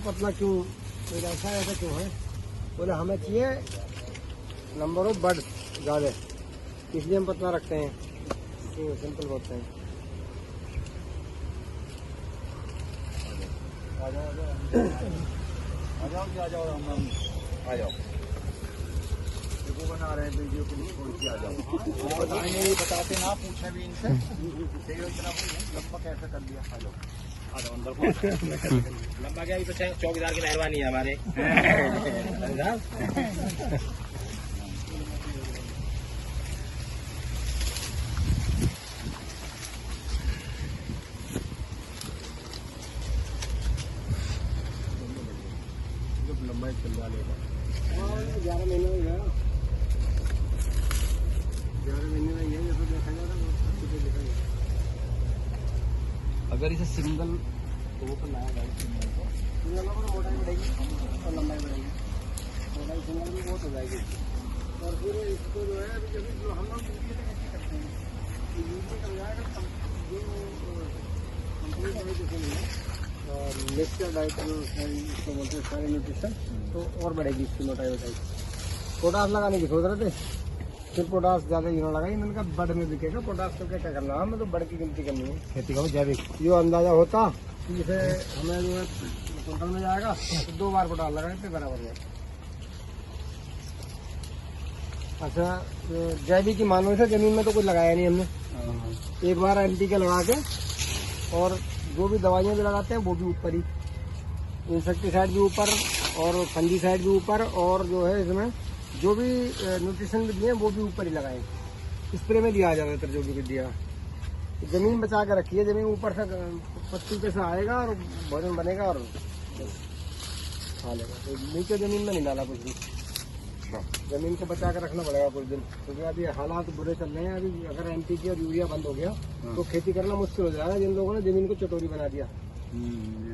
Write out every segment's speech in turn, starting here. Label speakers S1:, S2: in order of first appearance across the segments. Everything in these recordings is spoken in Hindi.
S1: पतला क्यों, तो ऐसा क्यों है? बोले हमें चाहिए नंबर ऑफ बर्ड ज़्यादा, इसलिए हम पतला रखते हैं। सिंपल बोलते हैं।
S2: आ जाओ आ जाओ, देखो बना रहे हैं वीडियो के लिए, थोड़ी सी आ जाओ। बताएंगे, ये बताते ना, पूछे भी इनसे इतना लंबा कैसे कर दिया। आ जाओ अंदर।
S3: लंबा क्या, चौकीदार की मेहरबानी है हमारे।
S2: लंबाई चलवा लेगा।
S1: 11 महीने में गया, 11 महीने में ये जैसा देखा जाता है।
S2: अगर इसे सिंगल तो वो लाया जाए, सिंगल को
S1: मोटाई बढ़ेगी और लंबाई बढ़ेगी। मोटाई सिंगल भी बहुत हो जाएगी। और फिर इसको जो है अभी जो हम लोग यूरिया कैसे करते हैं, यूरिया कर जाएगा तब जो कंप्लीट डाइट जैसे नहीं है, और मिक्सचर डाइट इसको बोलते हैं सारे न्यूट्रिशन, तो और बढ़ेगी इसकी मोटाई वटाई। पोटास लगाने की सोच रहे थे, फिर पोटास ज़्यादा यूँ लगाई, मैंने कहा बड़ में बिकेगा पोटास, तो क्या करना, हमें तो बड़ की गिनती करनी है। खेती करो जैविक, ये अंदाजा होता कि जैसे हमें जो है कुंटल में जाएगा तो 2 बार पोटास लगाए थे बराबर है। अच्छा, जैविक की मानो से जमीन में तो कुछ लगाया नहीं हमने, एक बार NPK लगा के, और जो भी दवाइयाँ भी लगाते हैं वो भी ऊपर ही, इंसेक्टिसाइड भी ऊपर और फंजीसाइड भी ऊपर, और जो है इसमें जो भी न्यूट्रिशन भी दिए वो भी ऊपर ही लगाए। स्प्रे में दिया ज़्यादातर जो भी दिया। ज़मीन बचा के रखी है, ज़मीन ऊपर से पत्ती पे से आएगा और भोजन बनेगा और खा लेगा। तो नीचे ज़मीन में नहीं डाला कुछ भी, ज़मीन को बचा के रखना पड़ेगा कुछ दिन, क्योंकि अभी हालात बुरे चल रहे हैं। अभी अगर NPK और यूरिया बंद हो गया तो खेती करना मुश्किल हो जाएगा। जिन लोगों ने ज़मीन को चटोरी बना दिया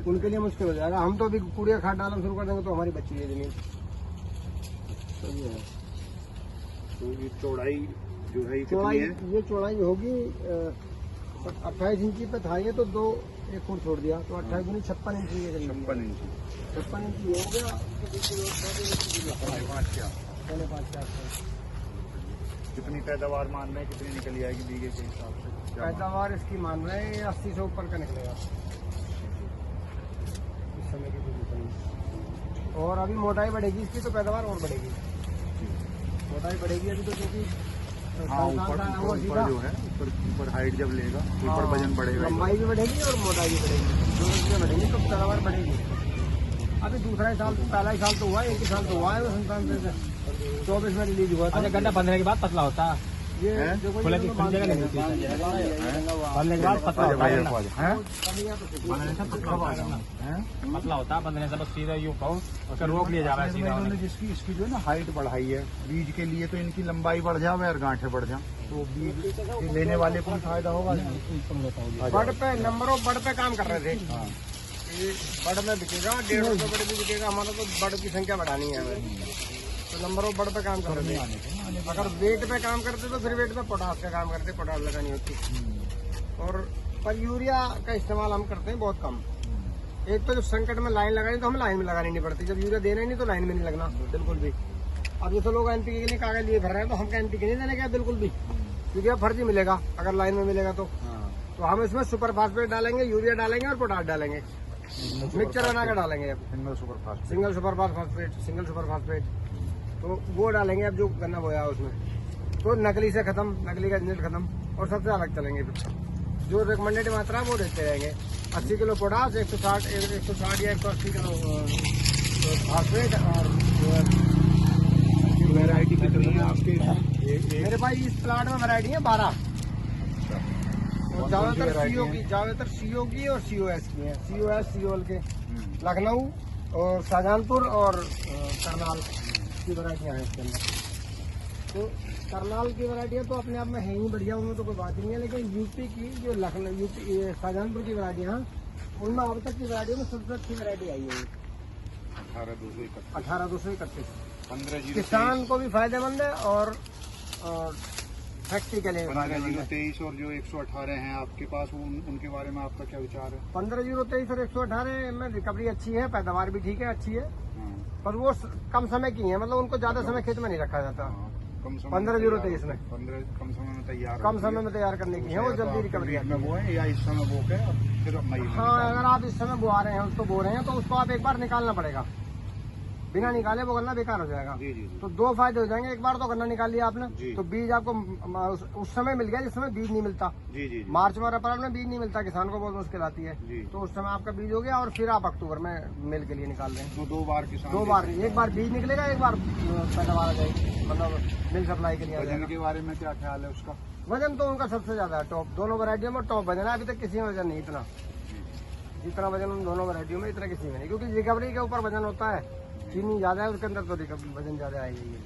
S1: उनके लिए मुश्किल हो जाएगा। हम तो अभी कूड़िया खाद डालना शुरू कर देंगे तो हमारी बची है ज़मीन।
S2: तो ये चौड़ाई जो है
S1: चौड़ाई, ये चौड़ाई होगी 28 इंची पे था ये, तो 1 फुट छोड़ दिया, तो 28 गुनी 56 इंची है।
S2: 56 इंची
S1: हो गया।
S2: कितनी पैदावार मान रहे हैं, कितनी निकल जाएगी बीघे के हिसाब से?
S1: पैदावार इसकी मान रहे हैं 80 से ऊपर का निकलेगा इस समय की पोजीशन। और अभी मोटाई बढ़ेगी इसकी, तो पैदावार और बढ़ेगी। मोटाई बढ़ेगी अभी तो, क्योंकि
S2: ऊपर जो है ऊपर हाइट जब लेगा ऊपर वजन बढ़ेगा,
S1: लंबाई भी बढ़ेगी और मोटाई भी बढ़ेगी, दोनों चीजें बढ़ेंगी तो पैदावार बढ़ेगी। अभी दूसरा ही साल, पहला ही साल तो हुआ, एक ही साल तो हुआ है। 24 में रिलीज हुआ था।
S3: अच्छा, घंटा बंधने के बाद पतला होता है
S1: ये, देखो
S3: खुले की जगह नहीं मिलती, बंधने के बाद पतला होता है, पतला होता है बंधने से। बस सीधा यूँ कहो और रोक लिया जा रहा है सीधा।
S2: इन्होंने जिसकी इसकी जो है ना हाइट बढ़ाई है बीज के लिए, तो इनकी लंबाई बढ़ जाए और गांठे बढ़ जाए, तो बीज लेने वाले को भी फायदा होगा।
S1: बड़ पे नंबर ऑफ बड़ पे काम कर रहे थे। बड़ में बिकेगा 150 बड़ भी बिकेगा, हमारा तो बड़ की संख्या बढ़ानी है हमें, तो नंबर ऑफ बड़ पे काम कर रहे थे। अगर वेट पे काम करते तो फिर वेट पे पोटास का काम करते, पोटास लगानी होती। और पर यूरिया का इस्तेमाल हम करते हैं बहुत कम। एक तो जब संकट में लाइन लगानी तो हमें लाइन में लगानी नहीं पड़ती, जब यूरिया देना ही नहीं तो लाइन में नहीं लगना बिल्कुल भी। अब जैसे लोग NPK के लिए कागज लिए भर रहे हैं, तो हमको NPK नहीं देने का बिल्कुल भी, क्योंकि अब फर्जी मिलेगा अगर लाइन में मिलेगा तो हम इसमें सुपर फास्फेट डालेंगे, यूरिया डालेंगे और पोटास डालेंगे, मिक्सचर बना कर डालेंगे। अब
S2: सिंगल सुपर
S1: फास्फेट तो वो डालेंगे। अब जो गन्ना बोया उसमें तो नकली से खत्म, नकली का रिजल्ट खत्म, और सबसे अलग चलेंगे। फिर जो रिकमेंडेड मात्रा वो देते रहेंगे, 80 किलो पोटास, 160 या 180 किलो फास्फेट। और
S2: वैरायटी कितनी है आपके?
S1: मेरे पास इस प्लाट में वैरायटी है 12, और ज्यादातर CO की और COS की है। COS COL के लखनऊ और शाहजहांपुर और करनाल की वैरायटियाँ हैं इसके अंदर। तो करनाल की वैरायटियाँ तो अपने आप में है ही बढ़िया, उनमें तो कोई बात ही नहीं है। लेकिन यूपी की जो लखनऊ, यूपी शाहजहांपुर की वैरायटियाँ, उनमें अब तक की वैरायटियों में सबसे अच्छी वैरायटी आई है 18231। 15 किसान को भी फायदेमंद है और प्रैक्टिकल है।
S2: 15-0-23 और जो 118 हैं आपके पास, उनके बारे में आपका क्या विचार है?
S1: 15-0-23 और 118 में रिकवरी अच्छी है, पैदावार भी ठीक है, अच्छी है,
S2: हाँ,
S1: पर वो कम समय की है, मतलब उनको ज्यादा समय खेत में नहीं रखा जाता।
S2: हाँ, कम समय
S1: 15-0-23 में
S2: 15 कम समय में तैयार
S1: कम समय में तैयार करने की है, वो जल्दी रिकवरी
S2: में वो है या इस समय बो के फिर मई में
S1: हाँ, अगर आप इस समय बुआ रहे हैं, उसको बो रहे हैं, तो उसको आप एक बार निकालना पड़ेगा, बिना निकाले वो गन्ना बेकार हो जाएगा।
S2: जी जी जी।
S1: तो दो फायदे हो जाएंगे, एक बार तो गन्ना निकाल लिया आपने,
S2: जी।
S1: तो बीज आपको उस समय मिल गया जिस समय बीज नहीं मिलता।
S2: जी जी जी।
S1: मार्च और अप्रैल में बीज नहीं मिलता, किसान को बहुत मुश्किल आती है,
S2: जी।
S1: तो उस समय आपका बीज हो गया और फिर आप अक्टूबर में मिल के लिए निकाल रहे हैं।
S2: तो 2 बार किसान,
S1: 2 बार, एक बार बीज निकलेगा, एक बार पैदावार आ जाएगी, मतलब मिल सप्लाई के लिए आ
S2: वजन
S1: जाएगा।
S2: के बारे में क्या ख्याल है उसका?
S1: वजन तो उनका सबसे ज्यादा है, टॉप दोनों वैरायटियों में टॉप वजन है, अभी तक किसी में वजन नहीं इतना, जितना वजन उन दोनों वैरायटियों में इतना किसी में नहीं, क्योंकि रिकवरी के ऊपर वजन होता है, चीनी ज्यादा है उसके अंदर, तो वजन ज्यादा आएगी।